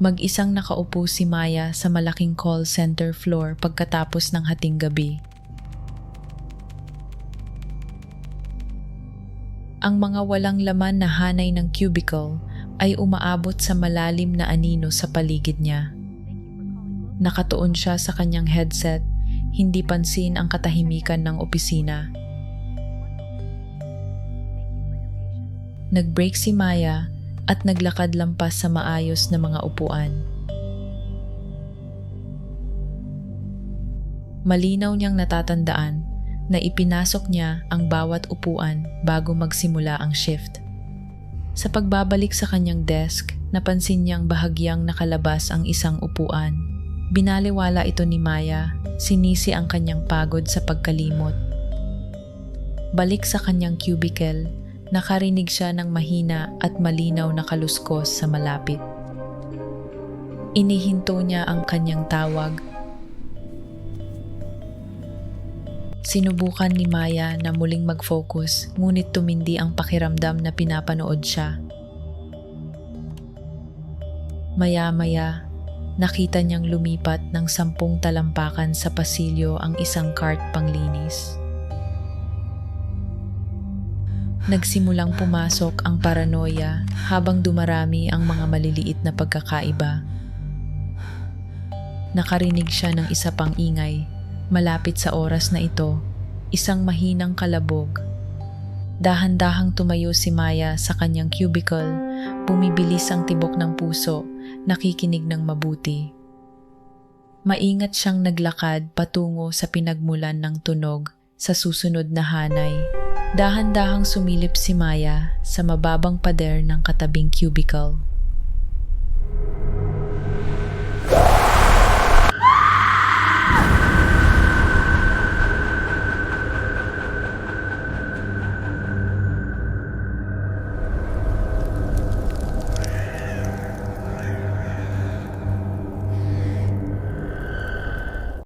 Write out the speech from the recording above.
Mag-isang nakaupo si Maya sa malaking call center floor pagkatapos ng hating gabi. Ang mga walang laman na hanay ng cubicle ay umaabot sa malalim na anino sa paligid niya. Nakatuon siya sa kanyang headset, hindi pansin ang katahimikan ng opisina. Nag-break si Maya at naglakad lampas sa maayos na mga upuan. Malinaw niyang natatandaan na ipinasok niya ang bawat upuan bago magsimula ang shift. Sa pagbabalik sa kanyang desk, napansin niyang bahagyang nakalabas ang isang upuan. Binaliwala ito ni Maya, sinisi ang kanyang pagod sa pagkalimot. Balik sa kanyang cubicle, nakarinig siya ng mahina at malinaw na kaluskos sa malapit. Inihinto niya ang kanyang tawag. Sinubukan ni Maya na muling mag-focus, ngunit tumindi ang pakiramdam na pinapanood siya. Maya-maya, nakita niyang lumipat ng 10 talampakan sa pasilyo ang isang cart panglinis. Nagsimulang pumasok ang paranoia habang dumarami ang mga maliliit na pagkakaiba. Nakarinig siya ng isa pang ingay. Malapit sa oras na ito, isang mahinang kalabog. Dahan-dahang tumayo si Maya sa kanyang cubicle, bumibilis ang tibok ng puso, nakikinig ng mabuti. Maingat siyang naglakad patungo sa pinagmulan ng tunog sa susunod na hanay. Dahan-dahang sumilip si Maya sa mababang pader ng katabing cubicle.